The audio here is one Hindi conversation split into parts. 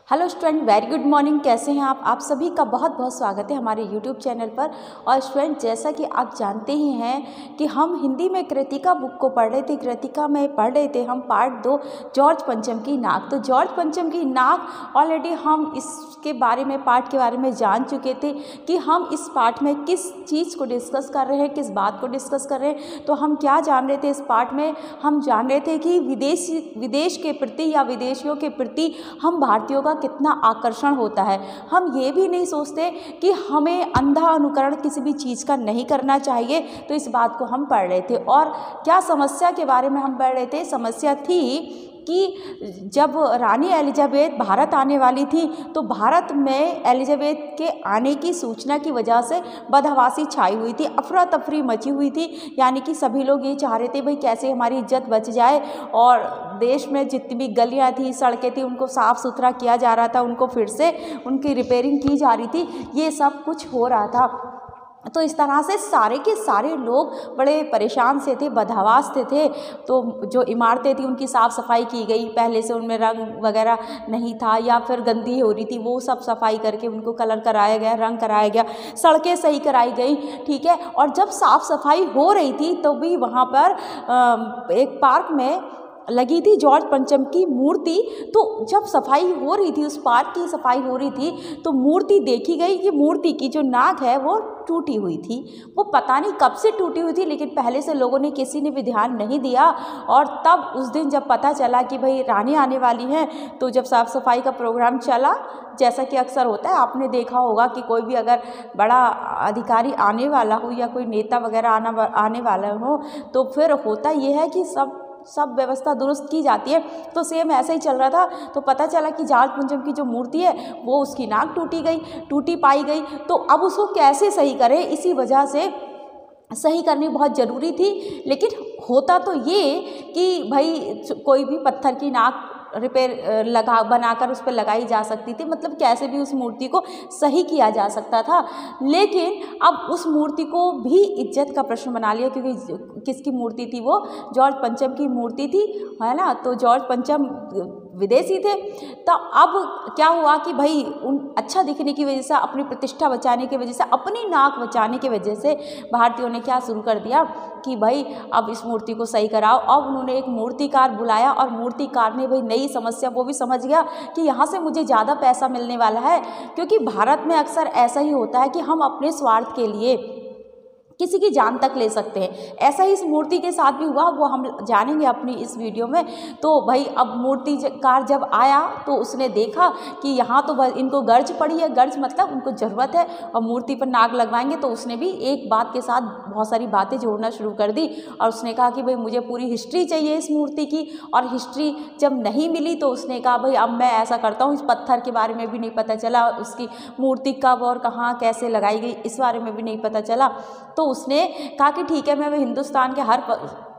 Hello student, very good morning. कैसे हैं आप सभी का बहुत बहुत स्वागत है हमारे यूट्यूब चैनल पर। और स्टूडेंट, जैसा कि आप जानते ही हैं कि हम हिंदी में कृतिका बुक को पढ़ रहे थे। कृतिका में पढ़ रहे थे हम पार्ट 2 जॉर्ज पंचम की नाक। तो जॉर्ज पंचम की नाक ऑलरेडी हम इसके बारे में पार्ट के बारे में जान चुके थे कि हम इस पार्ट में किस चीज़ को डिस्कस कर रहे हैं, किस बात को डिस्कस कर रहे हैं। तो हम क्या जान रहे थे इस पार्ट में? हम जान रहे थे कि विदेश के प्रति या विदेशियों के प्रति हम भारतीयों का कितना आकर्षण होता है। हम ये भी नहीं सोचते कि हमें अंधा अनुकरण किसी भी चीज़ का नहीं करना चाहिए। तो इस बात को हम पढ़ रहे थे। और क्या समस्या के बारे में हम पढ़ रहे थे? समस्या थी कि जब रानी एलिजाबेथ भारत आने वाली थी तो भारत में एलिजाबेथ के आने की सूचना की वजह से बदहवासी छाई हुई थी, अफरा तफरी मची हुई थी। यानी कि सभी लोग ये चाह रहे थे भाई कैसे हमारी इज्जत बच जाए। और देश में जितनी भी गलियां थी, सड़कें थी, उनको साफ़ सुथरा किया जा रहा था, उनको फिर से उनकी रिपेयरिंग की जा रही थी। ये सब कुछ हो रहा था। तो इस तरह से सारे के सारे लोग बड़े परेशान से थे, बदहवास थे। तो जो इमारतें थी उनकी साफ़ सफाई की गई। पहले से उनमें रंग वगैरह नहीं था या फिर गंदी हो रही थी, वो सब सफाई करके उनको कलर कराया गया, रंग कराया गया, सड़कें सही कराई गई। ठीक है। और जब साफ़ सफाई हो रही थी तो भी वहाँ पर एक पार्क में लगी थी जॉर्ज पंचम की मूर्ति। तो जब सफाई हो रही थी, उस पार्क की सफाई हो रही थी, तो मूर्ति देखी गई कि मूर्ति की जो नाक है वो टूटी हुई थी। वो पता नहीं कब से टूटी हुई थी, लेकिन पहले से लोगों ने किसी ने भी ध्यान नहीं दिया। और तब उस दिन जब पता चला कि भाई रानी आने वाली है, तो जब साफ़ सफाई का प्रोग्राम चला, जैसा कि अक्सर होता है, आपने देखा होगा कि कोई भी अगर बड़ा अधिकारी आने वाला हो या कोई नेता वगैरह आने वाला हो, तो फिर होता ये है कि सब व्यवस्था दुरुस्त की जाती है। तो सेम ऐसा ही चल रहा था। तो पता चला कि जॉर्ज पंचम की जो मूर्ति है वो उसकी नाक टूटी पाई गई। तो अब उसको कैसे सही करें, इसी वजह से सही करनी बहुत ज़रूरी थी। लेकिन होता तो ये कि भाई कोई भी पत्थर की नाक रिपेयर बनाकर उस पर लगाई जा सकती थी, मतलब कैसे भी उस मूर्ति को सही किया जा सकता था। लेकिन अब उस मूर्ति को भी इज्जत का प्रश्न बना लिया, क्योंकि किसकी मूर्ति थी वो? जॉर्ज पंचम की मूर्ति थी, है ना। तो जॉर्ज पंचम विदेशी थे। तो अब क्या हुआ कि भाई उन अच्छा दिखने की वजह से, अपनी प्रतिष्ठा बचाने की वजह से, अपनी नाक बचाने की वजह से भारतीयों ने क्या शुरू कर दिया कि भाई अब इस मूर्ति को सही कराओ। अब उन्होंने एक मूर्तिकार बुलाया और मूर्तिकार ने भाई नई समस्या वो भी समझ गया कि यहाँ से मुझे ज़्यादा पैसा मिलने वाला है। क्योंकि भारत में अक्सर ऐसा ही होता है कि हम अपने स्वार्थ के लिए किसी की जान तक ले सकते हैं। ऐसा ही इस मूर्ति के साथ भी हुआ, वो हम जानेंगे अपनी इस वीडियो में। तो भाई अब मूर्तिकार जब आया तो उसने देखा कि यहाँ तो इनको गर्ज पड़ी है। गर्ज मतलब उनको ज़रूरत है और मूर्ति पर नाक लगवाएंगे। तो उसने भी एक बात के साथ बहुत सारी बातें जोड़ना शुरू कर दी और उसने कहा कि भाई मुझे पूरी हिस्ट्री चाहिए इस मूर्ति की। और हिस्ट्री जब नहीं मिली तो उसने कहा भाई अब मैं ऐसा करता हूँ, इस पत्थर के बारे में भी नहीं पता चला, उसकी मूर्ति कब और कहाँ कैसे लगाई गई इस बारे में भी नहीं पता चला। तो उसने कहा कि ठीक है, मैं हिंदुस्तान के हर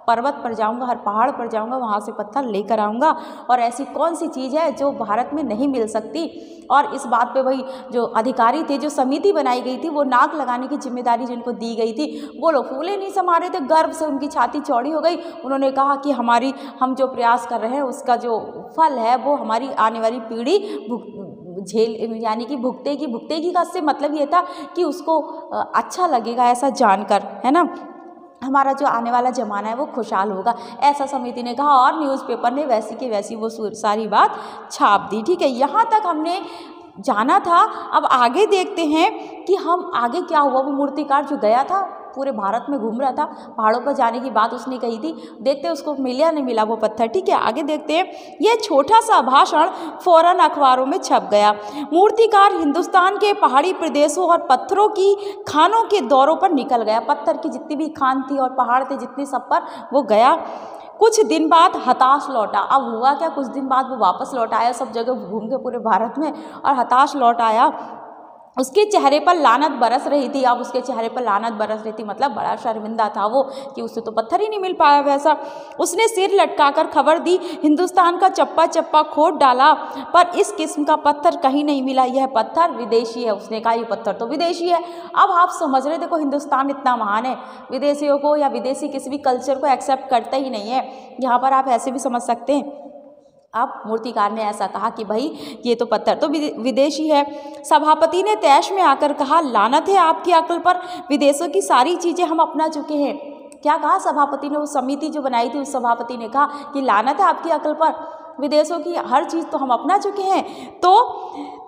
पर्वत पर जाऊंगा, हर पहाड़ पर जाऊंगा, वहाँ से पत्थर लेकर आऊँगा। और ऐसी कौन सी चीज़ है जो भारत में नहीं मिल सकती। और इस बात पे भाई जो अधिकारी थे, जो समिति बनाई गई थी, वो नाक लगाने की जिम्मेदारी जिनको दी गई थी, वो लोग फूले नहीं समा रहे थे। गर्व से उनकी छाती चौड़ी हो गई। उन्होंने कहा कि हम जो प्रयास कर रहे हैं उसका जो फल है वो हमारी आने वाली पीढ़ी यानी कि भुगतेगी का से मतलब ये था कि उसको अच्छा लगेगा ऐसा जानकर, है ना, हमारा जो आने वाला ज़माना है वो खुशहाल होगा, ऐसा समिति ने कहा। और न्यूज़पेपर ने वैसी की वैसी वो सारी बात छाप दी। ठीक है, यहाँ तक हमने जाना था। अब आगे देखते हैं कि हम आगे क्या हुआ। वो मूर्तिकार जो गया था, पूरे भारत में घूम रहा था, पहाड़ों पर जाने की बात उसने कही थी। देखते उसको मिला नहीं मिला वो पत्थर। ठीक है, आगे देखते हैं। यह छोटा सा भाषण फौरन अखबारों में छप गया। मूर्तिकार हिंदुस्तान के पहाड़ी प्रदेशों और पत्थरों की खानों के दौरों पर निकल गया। पत्थर की जितनी भी खान थी और पहाड़ थे जितने, सब पर वो गया। कुछ दिन बाद हताश लौटा। अब हुआ क्या, कुछ दिन बाद वो वापस लौट आया, सब जगह घूम के पूरे भारत में, और हताश लौट आया। उसके चेहरे पर लानत बरस रही थी। अब उसके चेहरे पर लानत बरस रही थी मतलब बड़ा शर्मिंदा था वो कि उससे तो पत्थर ही नहीं मिल पाया वैसा। उसने सिर लटकाकर खबर दी, हिंदुस्तान का चप्पा चप्पा खोद डाला पर इस किस्म का पत्थर कहीं नहीं मिला। यह पत्थर विदेशी है। उसने कहा ये पत्थर तो विदेशी है। अब आप समझ रहे, देखो हिंदुस्तान इतना महान है, विदेशियों को या विदेशी किसी भी कल्चर को एक्सेप्ट करता ही नहीं है। यहाँ पर आप ऐसे भी समझ सकते हैं अब मूर्तिकार ने ऐसा कहा कि भाई ये तो पत्थर तो विदेशी है। सभापति ने तैश में आकर कहा, लानत है आपकी अक्ल पर, विदेशों की सारी चीज़ें हम अपना चुके हैं। क्या कहा सभापति ने? उस समिति जो बनाई थी उस सभापति ने कहा कि लानत है आपकी अक्ल पर, विदेशों की हर चीज़ तो हम अपना चुके हैं। तो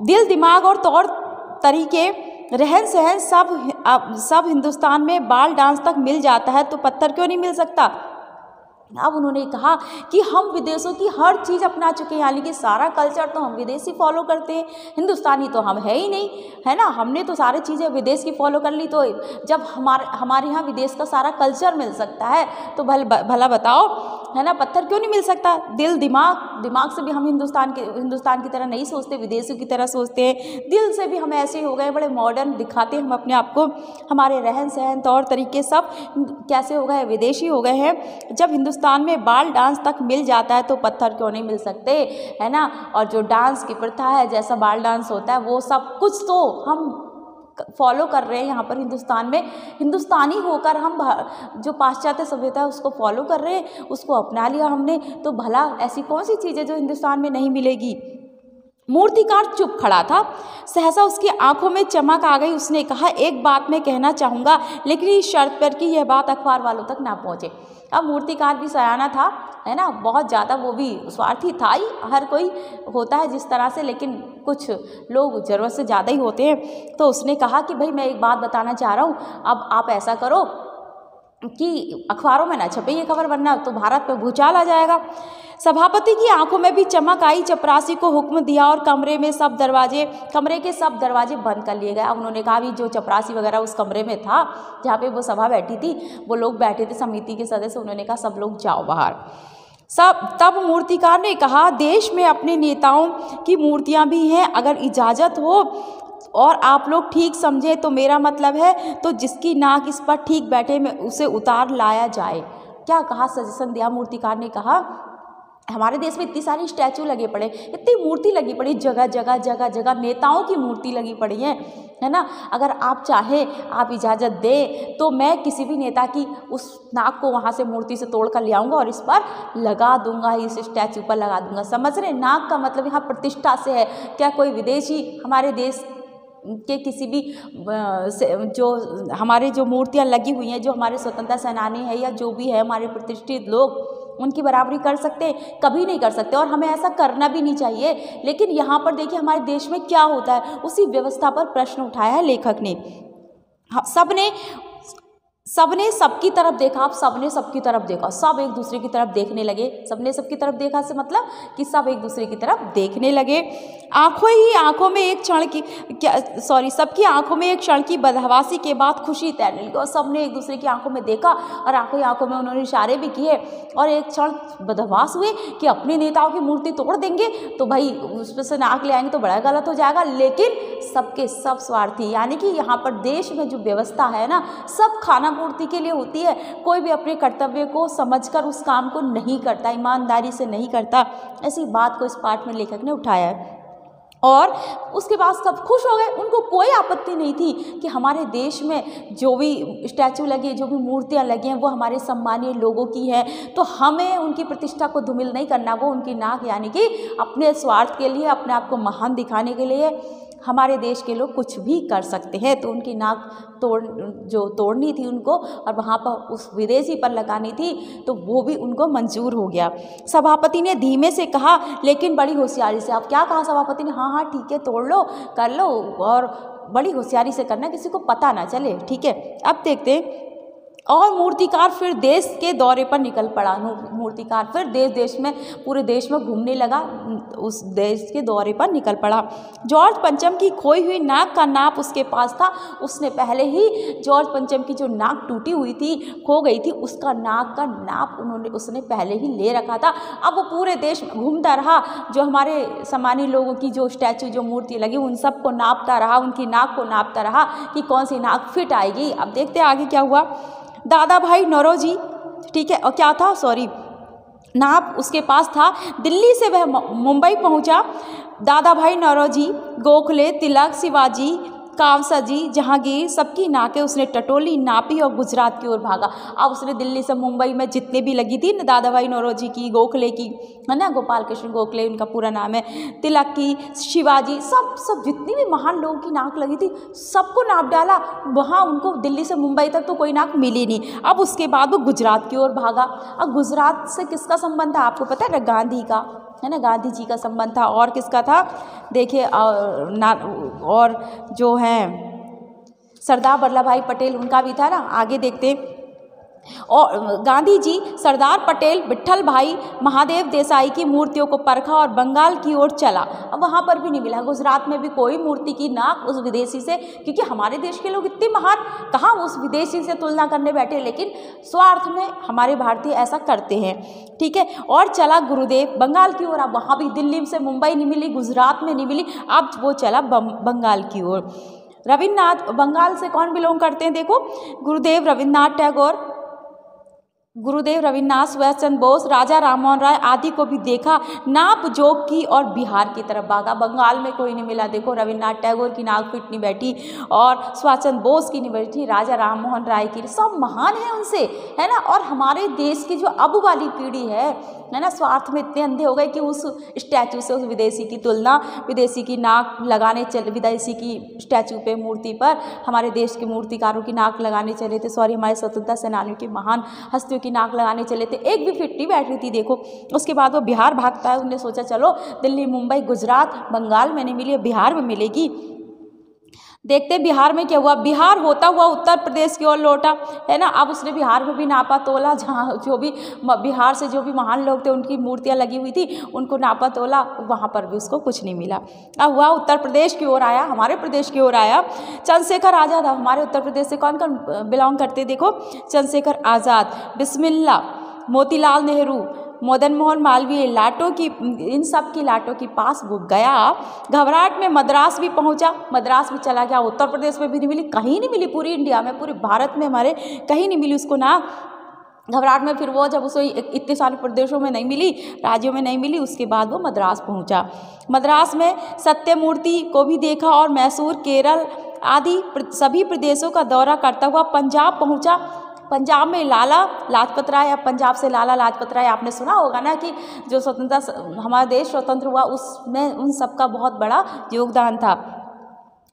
दिल, दिमाग और तौर तरीके, रहन सहन सब हिंदुस्तान में बाल डांस तक मिल जाता है, तो पत्थर क्यों नहीं मिल सकता? अब उन्होंने कहा कि हम विदेशों की हर चीज़ अपना चुके हैं, यानी कि सारा कल्चर तो हम विदेशी फॉलो करते हैं, हिंदुस्तानी तो हम है ही नहीं, है ना। हमने तो सारी चीज़ें विदेश की फॉलो कर ली, तो जब हमारे यहाँ विदेश का सारा कल्चर मिल सकता है तो भला बताओ, है ना, पत्थर क्यों नहीं मिल सकता? दिल, दिमाग से भी हम हिंदुस्तान की तरह नहीं सोचते, विदेशों की तरह सोचते हैं। दिल से भी हम ऐसे हो गए, बड़े मॉडर्न दिखाते हैं हम अपने आप को, हमारे रहन सहन तौर तरीके सब कैसे हो गए, विदेशी हो गए हैं। जब हिंदुस्तान में बाल डांस तक मिल जाता है तो पत्थर क्यों नहीं मिल सकते, है ना। और जो डांस की प्रथा है, जैसा बाल डांस होता है, वो सब कुछ तो हम फॉलो कर रहे हैं यहाँ पर हिंदुस्तान में। हिंदुस्तानी होकर हम जो पाश्चात्य सभ्यता है उसको फॉलो कर रहे हैं, उसको अपना लिया हमने, तो भला ऐसी कौन सी चीज़ है जो हिंदुस्तान में नहीं मिलेगी? मूर्तिकार चुप खड़ा था। सहसा उसकी आंखों में चमक आ गई। उसने कहा, एक बात मैं कहना चाहूँगा, लेकिन इस शर्त पर कि यह बात अखबार वालों तक ना पहुँचे। अब मूर्तिकार भी सयाना था, है ना, बहुत ज़्यादा वो भी स्वार्थी था ही, हर कोई होता है जिस तरह से, लेकिन कुछ लोग ज़रूरत से ज़्यादा ही होते हैं। तो उसने कहा कि भाई मैं एक बात बताना चाह रहा हूँ, अब आप ऐसा करो कि अखबारों में ना छपे ये खबर, वरना तो भारत पे भूचाल आ जाएगा। सभापति की आंखों में भी चमक आई। चपरासी को हुक्म दिया और कमरे के सब दरवाजे बंद कर लिए गए। अब उन्होंने कहा, भी जो चपरासी वगैरह उस कमरे में था जहाँ पे वो सभा बैठी थी, वो लोग बैठे थे समिति के सदस्य, उन्होंने कहा सब लोग जाओ बाहर। तब मूर्तिकार ने कहा, देश में अपने नेताओं की मूर्तियाँ भी हैं, अगर इजाज़त हो और आप लोग ठीक समझे तो मेरा मतलब है, तो जिसकी नाक इस पर ठीक बैठे में उसे उतार लाया जाए। क्या कहा, सजेशन दिया मूर्तिकार ने। कहा, हमारे देश में इतनी सारी स्टैचू लगे पड़े, इतनी मूर्ति लगी पड़ी, जगह जगह नेताओं की मूर्ति लगी पड़ी है ना। अगर आप चाहे, आप इजाज़त दें तो मैं किसी भी नेता की उस नाक को वहाँ से मूर्ति से तोड़ कर ले आऊँगा और इस पर लगा दूंगा, इस स्टैचू पर लगा दूंगा। समझ रहे? नाक का मतलब यहाँ प्रतिष्ठा से है। क्या कोई विदेशी हमारे देश के किसी भी जो हमारे जो मूर्तियाँ लगी हुई हैं, जो हमारे स्वतंत्रता सेनानी है या जो भी है हमारे प्रतिष्ठित लोग, उनकी बराबरी कर सकते हैं? कभी नहीं कर सकते, और हमें ऐसा करना भी नहीं चाहिए। लेकिन यहाँ पर देखिए हमारे देश में क्या होता है, उसी व्यवस्था पर प्रश्न उठाया है लेखक ने। सबने सबकी तरफ देखा। अब सबने सबकी तरफ देखा, सब एक दूसरे की तरफ देखने लगे। सबने सबकी तरफ देखा से मतलब कि सब एक दूसरे की तरफ देखने लगे। सबकी आंखों में एक क्षण की बदहवासी के बाद खुशी तैरने लगी, और सबने एक दूसरे की आंखों में देखा और आंखों ही आंखों में उन्होंने इशारे भी किए, और एक क्षण बदहवास हुए कि अपने नेताओं की मूर्ति तोड़ देंगे तो भाई उस पर से नाक ले आएंगे तो बड़ा गलत हो जाएगा। लेकिन सबके सब स्वार्थी, यानी कि यहाँ पर देश में जो व्यवस्था है ना, सब खाना पूर्ति के लिए होती है। कोई भी अपने कर्तव्य को समझकर उस काम को नहीं करता, ईमानदारी से नहीं करता। ऐसी बात को इस पाठ में लेखक ने उठाया है। और उसके बाद सब खुश हो गए, उनको कोई आपत्ति नहीं थी कि हमारे देश में जो भी स्टैचू लगे, जो भी मूर्तियाँ लगी हैं, वो हमारे सम्मानीय लोगों की हैं, तो हमें उनकी प्रतिष्ठा को धूमिल नहीं करना। वो उनकी नाक, यानी कि अपने स्वार्थ के लिए, अपने आप को महान दिखाने के लिए हमारे देश के लोग कुछ भी कर सकते हैं। तो उनकी नाक तोड़नी थी उनको, और वहाँ पर उस विदेशी पर लगानी थी, तो वो भी उनको मंजूर हो गया। सभापति ने धीमे से कहा, लेकिन बड़ी होशियारी से। अब क्या कहा सभापति ने? हाँ ठीक है, तोड़ लो, कर लो, और बड़ी होशियारी से करना, किसी को पता ना चले, ठीक है। अब देखते हैं। और मूर्तिकार फिर देश के दौरे पर निकल पड़ा। मूर्तिकार फिर देश में, पूरे देश में घूमने लगा, उस देश के दौरे पर निकल पड़ा। जॉर्ज पंचम की खोई हुई नाक का नाप उसके पास था। उसने पहले ही जॉर्ज पंचम की जो नाक टूटी हुई थी, खो गई थी, उसका नाक का नाप उसने पहले ही ले रखा था। अब वो पूरे देश में घूमता रहा, जो हमारे सम्मानीय लोगों की जो स्टैचू, जो मूर्ति लगी, उन सबको नापता रहा, उनकी नाक को नापता रहा कि कौन सी नाक फिट आएगी। अब देखते आगे क्या हुआ। दादा भाई नौरोजी, ठीक है, और क्या था, नाप उसके पास था। दिल्ली से वह मुंबई पहुंचा। दादा भाई नौरोजी, गोखले, तिलक, शिवाजी कावसाजी, जहांगीर सबकी नाकें उसने टटोली, नापी और गुजरात की ओर भागा। अब उसने दिल्ली से मुंबई में जितने भी लगी थी, दादा भाई नौरोजी की, गोखले की, है ना, गोपाल कृष्ण गोखले उनका पूरा नाम है, तिलक की, शिवाजी, सब जितनी भी महान लोगों की नाक लगी थी सबको नाप डाला। वहाँ उनको दिल्ली से मुंबई तक तो कोई नाक मिली नहीं। अब उसके बाद वो गुजरात की ओर भागा। अब गुजरात से किसका संबंध था आपको पता है ना, गांधी का, है ना, गांधी जी का संबंध था। और किसका था देखिए, और जो हैं सरदार वल्लभ भाई पटेल, उनका भी था ना। आगे देखते हैं। और गांधी जी सरदार पटेल, विट्ठल भाई, महादेव देसाई की मूर्तियों को परखा और बंगाल की ओर चला। अब वहाँ पर भी नहीं मिला, गुजरात में भी कोई मूर्ति की नाक उस विदेशी से, क्योंकि हमारे देश के लोग इतने महान, कहाँ उस विदेशी से तुलना करने बैठे, लेकिन स्वार्थ में हमारे भारतीय ऐसा करते हैं, ठीक है। और चला गुरुदेव बंगाल की ओर। अब वहाँ भी दिल्ली से मुंबई नहीं मिली, गुजरात में नहीं मिली, अब वो चला बंगाल की ओर। रविन्द्रनाथ, बंगाल से कौन बिलोंग करते हैं देखो, गुरुदेव रविन्द्रनाथ टैगोर, गुरुदेव रविन्द्रनाथ, सुभाष चंद्र बोस, राजा राममोहन राय आदि को भी देखा, नाप जोक की और बिहार की तरफ भागा। बंगाल में कोई नहीं मिला, देखो रविन्द्रनाथ टैगोर की नाक फिट नहीं बैठी और सुभाष चंद्र बोस की नहीं बैठी, राजा राममोहन राय की, सब महान है उनसे, है ना। और हमारे देश की जो अब वाली पीढ़ी है ना, स्वार्थ में इतने अंधे हो गए कि उस स्टैचू से उस विदेशी की तुलना, विदेशी की नाक लगाने चले, विदेशी की स्टैचू पे, मूर्ति पर हमारे देश के मूर्तिकारों की नाक लगाने चले थे, सॉरी हमारे स्वतंत्रता सेनानियों की महान हस्तियों की नाक लगाने चले थे, एक भी फिट नहीं बैठ रही थी देखो। उसके बाद वो बिहार भागता है, उन्होंने सोचा चलो दिल्ली, मुंबई, गुजरात, बंगाल में नहीं मिली, बिहार में मिलेगी। देखते बिहार में क्या हुआ। बिहार होता हुआ उत्तर प्रदेश की ओर लौटा, है ना। अब उसने बिहार में भी नापा तोला, जहाँ जो भी बिहार से जो भी महान लोग थे उनकी मूर्तियाँ लगी हुई थी, उनको नापा तोला, वहाँ पर भी उसको कुछ नहीं मिला। अब हुआ उत्तर प्रदेश की ओर आया, हमारे प्रदेश की ओर आया। चंद्रशेखर आज़ाद, हमारे उत्तर प्रदेश से कौन कौन बिलोंग करते देखो, चंद्रशेखर आज़ाद, बिस्मिल्ला, मोतीलाल नेहरू, मदन मोहन मालवीय, लाटों की, इन सब की लाटों के पास वो गया। घबराहट में मद्रास भी पहुंचा, मद्रास भी चला गया। उत्तर प्रदेश में भी नहीं मिली, कहीं नहीं मिली, पूरी इंडिया में, पूरे भारत में हमारे कहीं नहीं मिली उसको ना। घबराहट में फिर वो जब उसे इतने सारे प्रदेशों में नहीं मिली, राज्यों में नहीं मिली, उसके बाद वो मद्रास पहुंचा। मद्रास में सत्यमूर्ति को भी देखा और मैसूर, केरल आदि सभी प्रदेशों का दौरा करता हुआ पंजाब पहुंचा। पंजाब में लाला लाजपत राय, पंजाब से लाला लाजपत राय, आपने सुना होगा ना कि जो स्वतंत्रता, हमारा देश स्वतंत्र हुआ उसमें उन सबका बहुत बड़ा योगदान था।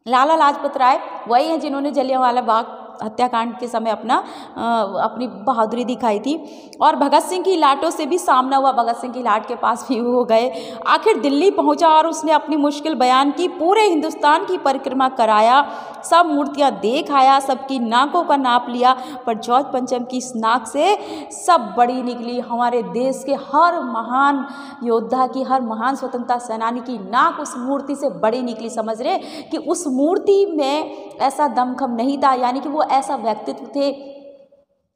लाला लाजपत राय वही हैं जिन्होंने जलियांवाला बाग हत्याकांड के समय अपनी बहादुरी दिखाई थी। और भगत सिंह की लाटों से भी सामना हुआ, भगत सिंह की लाट के पास भी वो गए। आखिर दिल्ली पहुंचा और उसने अपनी मुश्किल बयान की, पूरे हिंदुस्तान की परिक्रमा कराया, सब मूर्तियां देख आया, सबकी नाकों का नाप लिया, पर जॉर्ज पंचम की इस नाक से सब बड़ी निकली। हमारे देश के हर महान योद्धा की, हर महान स्वतंत्रता सेनानी की नाक उस मूर्ति से बड़ी निकली। समझ रहे कि उस मूर्ति में ऐसा दमखम नहीं था, यानी कि वो ऐसा व्यक्तित्व थे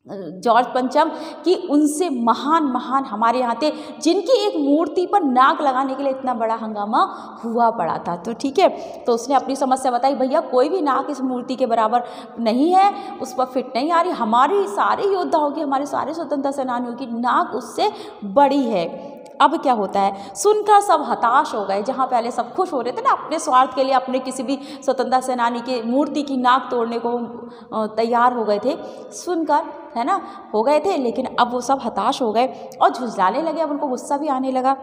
जॉर्ज पंचम कि उनसे महान महान हमारे यहाँ थे, जिनकी एक मूर्ति पर नाक लगाने के लिए इतना बड़ा हंगामा हुआ पड़ा था। तो ठीक है, तो उसने अपनी समस्या बताई, भैया कोई भी नाक इस मूर्ति के बराबर नहीं है, उस पर फिट नहीं आ रही, हमारी सारे योद्धाओं की, हमारे सारे स्वतंत्रता सेनानियों की नाक उससे बड़ी है। अब क्या होता है, सुनकर सब हताश हो गए। जहाँ पहले सब खुश हो रहे थे ना, अपने स्वार्थ के लिए अपने किसी भी स्वतंत्रता सेनानी के मूर्ति की नाक तोड़ने को तैयार हो गए थे, सुनकर, है ना, हो गए थे, लेकिन अब वो सब हताश हो गए और झुंझलाने लगे। अब उनको गुस्सा भी आने लगा।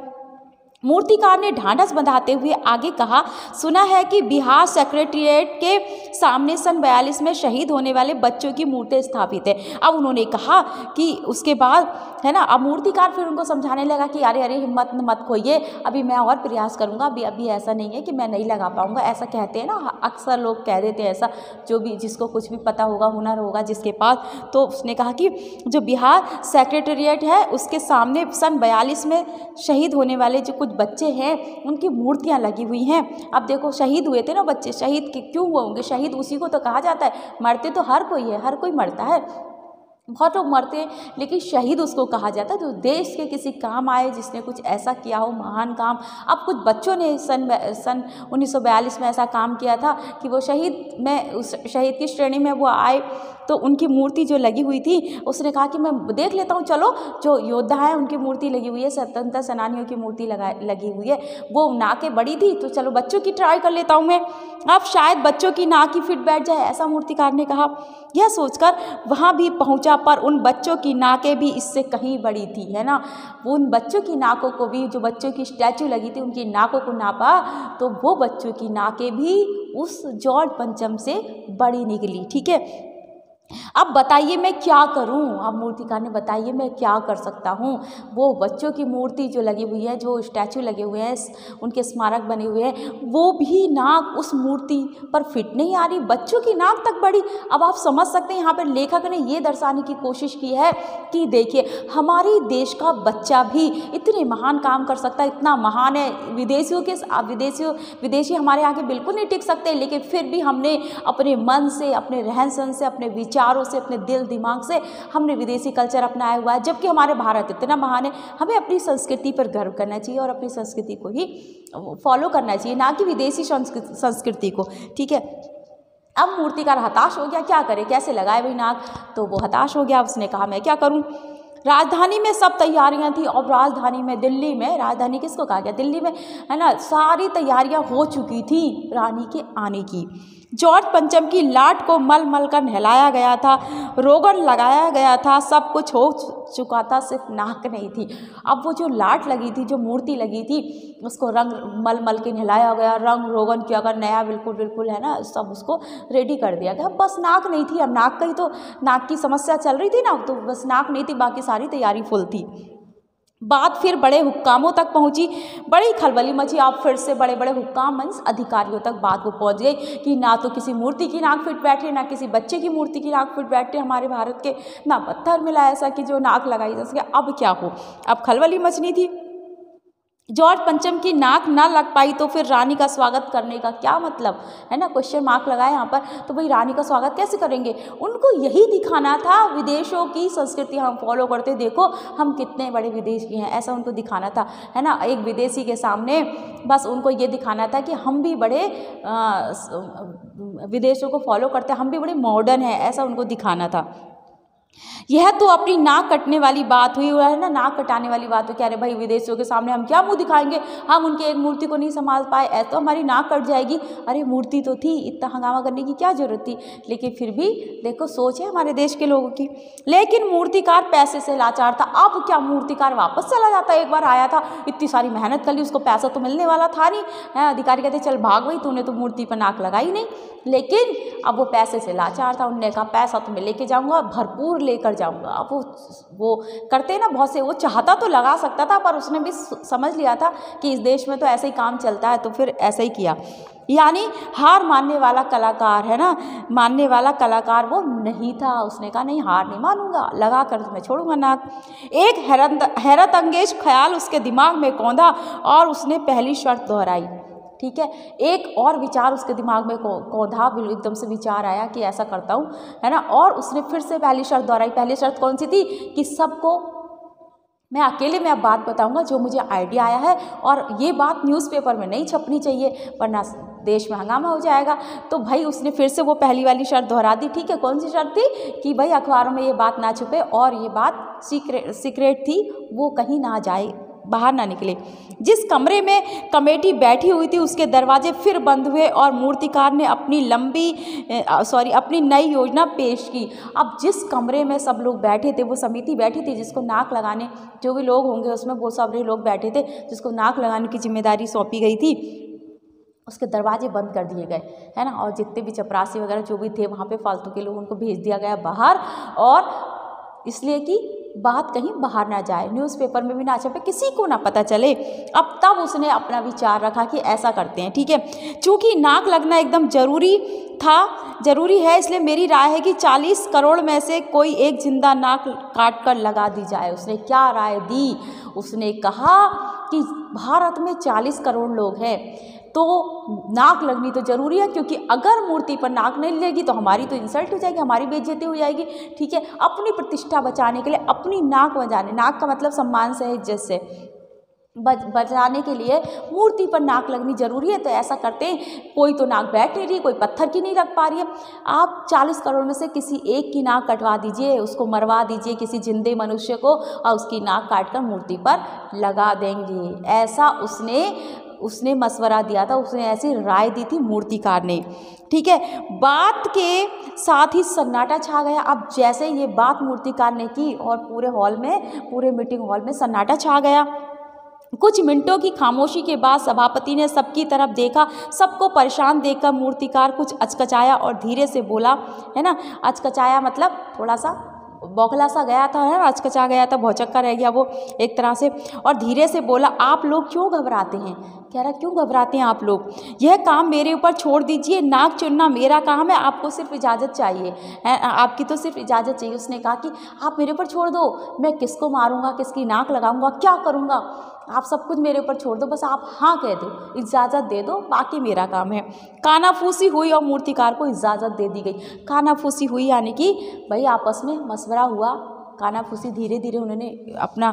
मूर्तिकार ने ढांढस बंधाते हुए आगे कहा, सुना है कि बिहार सेक्रेटेरिएट के सामने सन 42 में शहीद होने वाले बच्चों की मूर्ति स्थापित है। अब उन्होंने कहा कि उसके बाद, है ना, अब मूर्तिकार फिर उनको समझाने लगा कि अरे अरे हिम्मत मत खोइए, अभी मैं और प्रयास करूंगा, अभी ऐसा नहीं है कि मैं नहीं लगा पाऊंगा। ऐसा कहते हैं ना, अक्सर लोग कह देते हैं ऐसा, जो भी जिसको कुछ भी पता होगा, हुनर होगा जिसके पास। तो उसने कहा कि जो बिहार सेक्रेटेरिएट है उसके सामने सन 42 में शहीद होने वाले जो बच्चे हैं उनकी मूर्तियां लगी हुई हैं। अब देखो, शहीद हुए थे ना बच्चे, शहीद क्यों हुए होंगे? शहीद उसी को तो कहा जाता है, मरते तो हर कोई है, हर कोई मरता है, बहुत लोग मरते हैं, लेकिन शहीद उसको कहा जाता है जो देश के किसी काम आए, जिसने कुछ ऐसा किया हो महान काम। अब कुछ बच्चों ने सन 1942 में ऐसा काम किया था कि वो शहीद में, उस शहीद की श्रेणी में वो आए तो उनकी मूर्ति जो लगी हुई थी, उसने कहा कि मैं देख लेता हूँ, चलो जो योद्धा है उनकी मूर्ति लगी हुई है, स्वतंत्रता सेनानियों की मूर्ति लगी हुई है, वो नाकें बड़ी थी, तो चलो बच्चों की ट्राई कर लेता हूँ मैं, अब शायद बच्चों की नाक ही फिट बैठ जाए, ऐसा मूर्तिकार ने कहा। यह सोचकर वहाँ भी पहुँचा, पर उन बच्चों की नाकें भी इससे कहीं बड़ी थी, है ना। वो उन बच्चों की नाकों को भी, जो बच्चों की स्टैचू लगी थी उनकी नाकों को नापा, तो वो बच्चों की नाकें भी उस जॉर्ज पंचम से बड़ी निकली। ठीक है, अब बताइए मैं क्या करूं। अब मूर्तिकार ने बताइए मैं क्या कर सकता हूं। वो बच्चों की मूर्ति जो लगी हुई है, जो स्टैचू लगे हुए हैं, उनके स्मारक बने हुए हैं, वो भी नाक उस मूर्ति पर फिट नहीं आ रही, बच्चों की नाक तक बड़ी। अब आप समझ सकते हैं यहाँ पर लेखक ने ये दर्शाने की कोशिश की है कि देखिए हमारे देश का बच्चा भी इतने महान काम कर सकता है, इतना महान है। विदेशी हमारे आगे बिल्कुल नहीं टिक सकते, लेकिन फिर भी हमने अपने मन से, अपने रहन सहन से, अपने विचारों से, अपने दिल दिमाग से हमने विदेशी कल्चर अपनाया हुआ है, जबकि हमारे भारत इतना महान है। हमें अपनी संस्कृति पर गर्व करना चाहिए और अपनी संस्कृति को ही फॉलो करना चाहिए, ना कि विदेशी संस्कृति को। ठीक है, अब मूर्तिकार हताश हो गया, क्या करे, कैसे लगाए भाई नाक, तो वो हताश हो गया। उसने कहा मैं क्या करूं। राजधानी में सब तैयारियां थी, और राजधानी में, दिल्ली में, राजधानी किसको कहा गया, दिल्ली में, है ना, सारी तैयारियां हो चुकी थी रानी के आने की। जॉर्ज पंचम की लाट को मल मल कर नहलाया गया था, रोगन लगाया गया था, सब कुछ हो चुका था, सिर्फ नाक नहीं थी। अब वो जो लाट लगी थी, जो मूर्ति लगी थी, उसको रंग मल मल के नहलाया गया, रंग रोगन किया गया, नया बिल्कुल है ना, सब उसको रेडी कर दिया गया। बस नाक नहीं थी। अब नाक का ही तो, नाक की समस्या चल रही थी ना, तो बस नाक नहीं थी, बाकी सारी तैयारी फुल थी। बात फिर बड़े हुक्कामों तक पहुंची, बड़ी खलबली मची। आप फिर से बड़े बड़े हुक्काम मीन्स अधिकारियों तक बात को पहुंच गई कि ना तो किसी मूर्ति की नाक फिट बैठे, ना किसी बच्चे की मूर्ति की नाक फिट बैठे हमारे भारत के, ना पत्थर मिला ऐसा कि जो नाक लगाई जा सके। अब क्या हो, अब खलबली मचनी थी। जॉर्ज पंचम की नाक ना लग पाई तो फिर रानी का स्वागत करने का क्या मतलब, है ना, क्वेश्चन मार्क लगाए यहाँ पर। तो भाई रानी का स्वागत कैसे करेंगे, उनको यही दिखाना था विदेशों की संस्कृति हम फॉलो करते, देखो हम कितने बड़े विदेशी हैं, ऐसा उनको दिखाना था, है ना। एक विदेशी के सामने बस उनको ये दिखाना था कि हम भी बड़े विदेशों को फॉलो करते हैं, हम भी बड़े मॉडर्न हैं, ऐसा उनको दिखाना था। यह तो अपनी नाक कटने वाली बात हुई, है ना, नाक कटाने वाली बात हुई। कह रहे भाई विदेशियों के सामने हम क्या मुंह दिखाएंगे, हम उनके एक मूर्ति को नहीं संभाल पाए, ऐसा तो हमारी नाक कट जाएगी। अरे मूर्ति तो थी, इतना हंगामा करने की क्या जरूरत थी। लेकिन फिर भी देखो सोच है हमारे देश के लोगों की। लेकिन मूर्तिकार पैसे से लाचार था। अब क्या मूर्तिकार वापस चला जाता, एक बार आया था, इतनी सारी मेहनत कर ली, उसको पैसा तो मिलने वाला था नहीं, है। अधिकारी कहते चल भाग भाई, तूने तो मूर्ति पर नाक लगाई नहीं। लेकिन अब वो पैसे से लाचार था, उनने कहा पैसा तो मैं लेके जाऊंगा, भरपूर लेकर जाऊंगा। अब वो करते हैं ना बहुत से, वो चाहता तो लगा सकता था, पर उसने भी समझ लिया था कि इस देश में तो ऐसे ही काम चलता है, तो फिर ऐसा ही किया। यानी हार मानने वाला कलाकार, है ना, मानने वाला कलाकार वो नहीं था। उसने कहा नहीं, हार नहीं मानूंगा, लगा कर तो मैं छोड़ूंगा नाक। एक हैरत अंगेज ख्याल उसके दिमाग में कौंधा और उसने पहली शर्त दोहराई। ठीक है, एक और विचार उसके दिमाग में कौंधा, एकदम से विचार आया कि ऐसा करता हूँ, है ना। और उसने फिर से पहली शर्त दोहराई। पहली शर्त कौन सी थी कि सबको मैं अकेले में अब बात बताऊंगा जो मुझे आइडिया आया है, और ये बात न्यूज़पेपर में नहीं छपनी चाहिए वरना देश में हंगामा हो जाएगा। तो भाई उसने फिर से वो पहली वाली शर्त दोहरा दी। ठीक है, कौन सी शर्त थी कि भाई अखबारों में ये बात ना छुपे और ये बात सीक्रेट थी, वो कहीं ना जाए, बाहर ना निकले। जिस कमरे में कमेटी बैठी हुई थी उसके दरवाजे फिर बंद हुए और मूर्तिकार ने अपनी नई योजना पेश की। अब जिस कमरे में सब लोग बैठे थे, वो समिति बैठी थी जिसको नाक लगाने, जो भी लोग होंगे उसमें वो सारे लोग बैठे थे जिसको नाक लगाने की जिम्मेदारी सौंपी गई थी, उसके दरवाजे बंद कर दिए गए, है ना। और जितने भी चपरासी वगैरह जो भी थे वहाँ पे फालतू के लोग, उनको भेज दिया गया बाहर, और इसलिए कि बात कहीं बाहर ना जाए, न्यूज़पेपर में भी ना छपे, किसी को ना पता चले। अब तब उसने अपना विचार रखा कि ऐसा करते हैं। ठीक है, चूँकि नाक लगना एकदम जरूरी है, इसलिए मेरी राय है कि 40 करोड़ में से कोई एक जिंदा नाक काट कर लगा दी जाए। उसने क्या राय दी, उसने कहा कि भारत में 40 करोड़ लोग हैं तो नाक लगनी तो ज़रूरी है, क्योंकि अगर मूर्ति पर नाक नहीं लगेगी तो हमारी तो इंसल्ट हो जाएगी, हमारी बेइज्जती हो जाएगी। ठीक है, अपनी प्रतिष्ठा बचाने के लिए अपनी नाक बचाने, नाक का मतलब सम्मान से है, इज्जत से, बचाने के लिए मूर्ति पर नाक लगनी जरूरी है। तो ऐसा करते हैं, कोई तो नाक बैठ नहीं रही, कोई पत्थर की नहीं लग पा रही है। आप 40 करोड़ में से किसी एक की नाक कटवा दीजिए, उसको मरवा दीजिए किसी जिंदे मनुष्य को, और उसकी नाक काटकर मूर्ति पर लगा देंगे। ऐसा उसने मशवरा दिया था, उसने ऐसी राय दी थी मूर्तिकार ने। ठीक है, बात के साथ ही सन्नाटा छा गया। अब जैसे ये बात मूर्तिकार ने की और पूरे मीटिंग हॉल में सन्नाटा छा गया। कुछ मिनटों की खामोशी के बाद सभापति ने सबकी तरफ देखा। सबको परेशान देखकर मूर्तिकार कुछ अचकचाया और धीरे से बोला, है ना, अचकचाया मतलब थोड़ा सा बौखला सा गया था, है ना, अचकचा गया था, भौचक्का रह गया वो एक तरह से, और धीरे से बोला, आप लोग क्यों घबराते हैं? कह रहा क्यों घबराते हैं आप लोग? यह काम मेरे ऊपर छोड़ दीजिए, नाक चुनना मेरा काम है, आपको सिर्फ इजाज़त चाहिए है, आपकी तो सिर्फ इजाज़त चाहिए। उसने कहा कि आप मेरे ऊपर छोड़ दो, मैं किसको मारूंगा, किसकी नाक लगाऊंगा, क्या करूंगा, आप सब कुछ मेरे ऊपर छोड़ दो, बस आप हाँ कह दो, इजाज़त दे दो, बाकी मेरा काम है। कानाफूसी हुई और मूर्तिकार को इजाज़त दे दी गई। कानाफूसी हुई यानी कि भाई आपस में मशवरा हुआ, कानाफूसी, धीरे धीरे उन्होंने अपना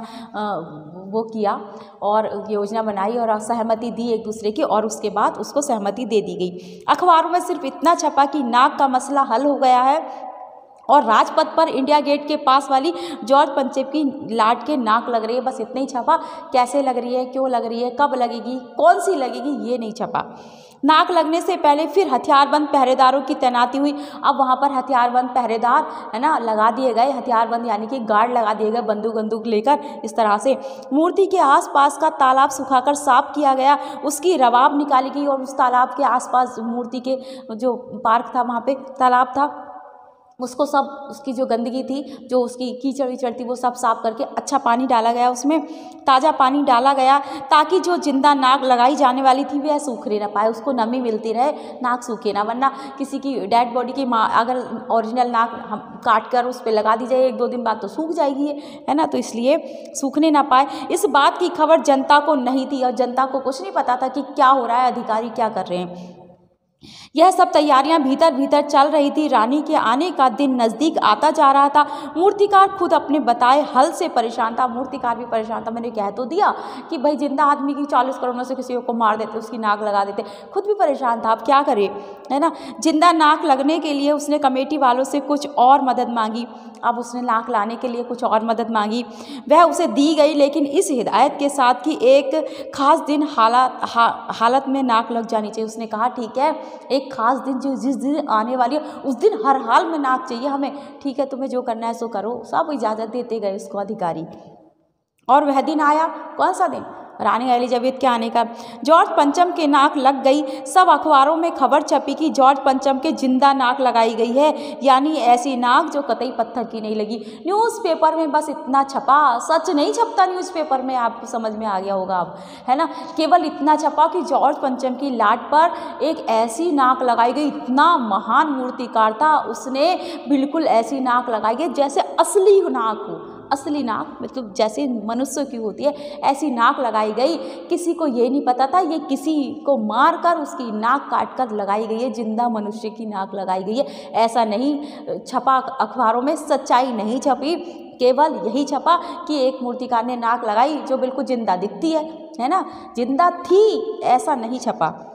वो किया और योजना बनाई और सहमति दी एक दूसरे की, और उसके बाद उसको सहमति दे दी गई। अखबारों में सिर्फ इतना छपा कि नाक का मसला हल हो गया है और राजपथ पर इंडिया गेट के पास वाली जॉर्ज पंचेप की लाट के नाक लग रही है, बस इतना ही छपा। कैसे लग रही है, क्यों लग रही है, कब लगेगी, कौन सी लगेगी, ये नहीं छपा। नाक लगने से पहले फिर हथियारबंद पहरेदारों की तैनाती हुई। अब वहाँ पर हथियारबंद पहरेदार, है ना, लगा दिए गए। हथियारबंद यानी कि गार्ड लगा दिए गए, बंदूक लेकर। इस तरह से मूर्ति के आसपास का तालाब सुखाकर साफ किया गया, उसकी रवाब निकाली गई और उस तालाब के आसपास मूर्ति के जो पार्क था वहाँ पे तालाब था, उसको सब, उसकी जो गंदगी थी, जो उसकी कीचड़ विचड़ थी, वो सब साफ करके अच्छा पानी डाला गया, उसमें ताज़ा पानी डाला गया, ताकि जो जिंदा नाक लगाई जाने वाली थी वह सूखने ना पाए, उसको नमी मिलती रहे, नाक सूखे ना। वरना किसी की डेड बॉडी की अगर ओरिजिनल नाक हम काट कर उस पर लगा दी जाए 1-2 दिन बाद तो सूख जाएगी, है ना, तो इसलिए सूखने ना पाए। इस बात की खबर जनता को नहीं थी और जनता को कुछ नहीं पता था कि क्या हो रहा है, अधिकारी क्या कर रहे हैं। यह सब तैयारियां भीतर भीतर चल रही थी। रानी के आने का दिन नज़दीक आता जा रहा था। मूर्तिकार खुद अपने बताए हल से परेशान था। मूर्तिकार भी परेशान था। मैंने कह तो दिया कि भाई जिंदा आदमी की 40 करोड़ में से किसी को मार देते, उसकी नाक लगा देते। खुद भी परेशान था, अब क्या करे, है ना। जिंदा नाक लगने के लिए उसने कमेटी वालों से कुछ और मदद मांगी। अब उसने नाक लाने के लिए कुछ और मदद मांगी, वह उसे दी गई, लेकिन इस हिदायत के साथ कि एक खास दिन हालत में नाक लग जानी चाहिए। उसने कहा ठीक है, एक खास दिन जो जिस दिन आने वाली है उस दिन हर हाल में नाक चाहिए हमें। ठीक है, तुम्हें जो करना है सो करो। सब इजाज़त देते गए उसको अधिकारी। और वह दिन आया, कौन सा दिन? रानी एलिजाबेथ के आने का। जॉर्ज पंचम के नाक लग गई। सब अखबारों में खबर छपी कि जॉर्ज पंचम के जिंदा नाक लगाई गई है, यानी ऐसी नाक जो कतई पत्थर की नहीं लगी। न्यूज़पेपर में बस इतना छपा, सच नहीं छपता न्यूज़पेपर में, आपको समझ में आ गया होगा अब, है ना। केवल इतना छपा कि जॉर्ज पंचम की लाट पर एक ऐसी नाक लगाई गई। इतना महान मूर्तिकार था, उसने बिल्कुल ऐसी नाक लगाई गई जैसे असली नाक हो। असली नाक मतलब जैसे मनुष्य की होती है, ऐसी नाक लगाई गई। किसी को ये नहीं पता था ये किसी को मार कर उसकी नाक काट कर लगाई गई है, जिंदा मनुष्य की नाक लगाई गई है। ऐसा नहीं छपा अखबारों में, सच्चाई नहीं छपी, केवल यही छपा कि एक मूर्तिकार ने नाक लगाई जो बिल्कुल जिंदा दिखती है ना, जिंदा थी, ऐसा नहीं छपा।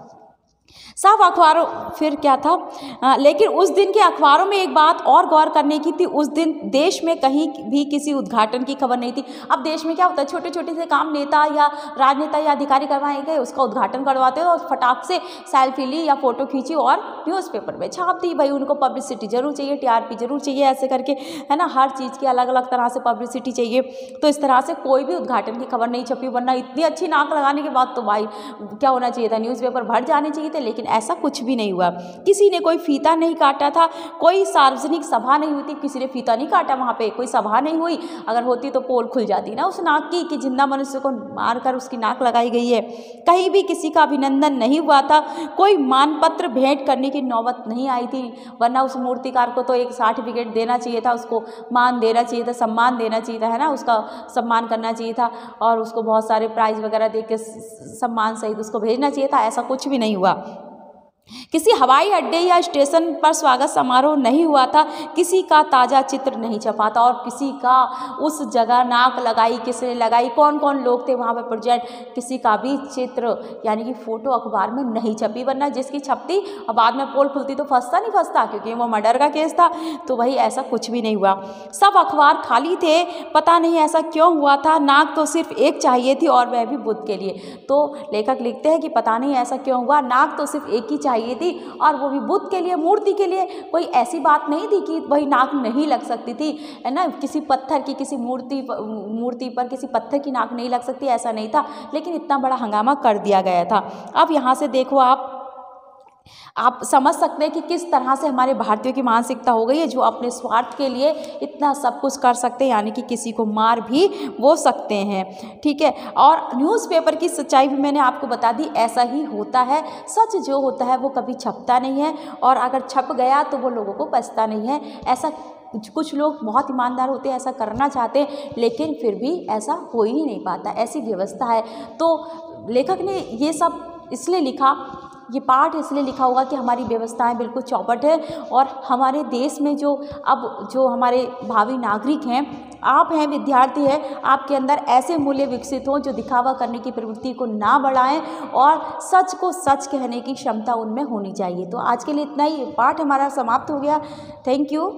सब अखबारों, फिर क्या था, लेकिन उस दिन के अखबारों में एक बात और गौर करने की थी। उस दिन देश में कहीं भी किसी उद्घाटन की खबर नहीं थी। अब देश में क्या होता है, छोटे छोटे से काम नेता या राजनेता या अधिकारी करवाए गए, उसका उद्घाटन करवाते और फटाक से सेल्फी ली या फोटो खींची और न्यूज़पेपर में छाप दी। भाई उनको पब्लिसिटी जरूर चाहिए, टीआरपी जरूर चाहिए, ऐसे करके, है ना, हर चीज़ की अलग अलग तरह से पब्लिसिटी चाहिए। तो इस तरह से कोई भी उद्घाटन की खबर नहीं छपी, वरना इतनी अच्छी नाक लगाने के बाद तो भाई क्या होना चाहिए था, न्यूज़पेपर भर जाने चाहिए थे। लेकिन ऐसा कुछ भी नहीं हुआ। किसी ने कोई फीता नहीं काटा था, कोई सार्वजनिक सभा नहीं हुई थी, किसी ने फीता नहीं काटा, वहाँ पे कोई सभा नहीं हुई। अगर होती तो पोल खुल जाती ना उस नाक की कि जिंदा मनुष्य को मारकर उसकी नाक लगाई गई है। कहीं भी किसी का अभिनंदन नहीं हुआ था, कोई मानपत्र भेंट करने की नौबत नहीं आई थी, वरना उस मूर्तिकार को तो एक सर्टिफिकेट देना चाहिए था, उसको मान देना चाहिए था, सम्मान देना चाहिए था, है ना, उसका सम्मान करना चाहिए था और उसको बहुत सारे प्राइज वगैरह दे के सम्मान सहित उसको भेजना चाहिए था। ऐसा कुछ भी नहीं हुआ। किसी हवाई अड्डे या स्टेशन पर स्वागत समारोह नहीं हुआ था, किसी का ताज़ा चित्र नहीं छपा था और किसी का उस जगह नाक लगाई किसने लगाई, कौन कौन लोग थे वहाँ पर प्रेजेंट, किसी का भी चित्र यानी कि फ़ोटो अखबार में नहीं छपी। वरना जिसकी छपती और बाद में पोल खुलती तो फंसता नहीं फंसता, क्योंकि वो मर्डर का केस था। तो वही ऐसा कुछ भी नहीं हुआ, सब अखबार खाली थे। पता नहीं ऐसा क्यों हुआ था, नाक तो सिर्फ एक चाहिए थी और वह भी बुध के लिए। तो लेखक लिखते हैं कि पता नहीं ऐसा क्यों हुआ, नाक तो सिर्फ एक ही चाहिए थी और वो भी बुद्ध के लिए, मूर्ति के लिए। कोई ऐसी बात नहीं थी कि वही नाक नहीं लग सकती थी, है ना। किसी पत्थर की, किसी मूर्ति पर किसी पत्थर की नाक नहीं लग सकती, ऐसा नहीं था। लेकिन इतना बड़ा हंगामा कर दिया गया था। अब यहाँ से देखो आप समझ सकते हैं कि किस तरह से हमारे भारतीयों की मानसिकता हो गई है, जो अपने स्वार्थ के लिए इतना सब कुछ कर सकते हैं, यानी कि किसी को मार भी वो सकते हैं। ठीक है, और न्यूज़पेपर की सच्चाई भी मैंने आपको बता दी, ऐसा ही होता है। सच जो होता है वो कभी छपता नहीं है, और अगर छप गया तो वो लोगों को बचता नहीं है। ऐसा कुछ लोग बहुत ईमानदार होते हैं, ऐसा करना चाहते हैं, लेकिन फिर भी ऐसा हो ही नहीं पाता, ऐसी व्यवस्था है। तो लेखक ने ये सब इसलिए लिखा, ये पाठ इसलिए लिखा होगा कि हमारी व्यवस्थाएं बिल्कुल चौपट है, और हमारे देश में जो हमारे भावी नागरिक हैं, आप हैं, विद्यार्थी हैं, आपके अंदर ऐसे मूल्य विकसित हों जो दिखावा करने की प्रवृत्ति को ना बढ़ाएं, और सच को सच कहने की क्षमता उनमें होनी चाहिए। तो आज के लिए इतना ही, पाठ हमारा समाप्त हो गया। Thank you.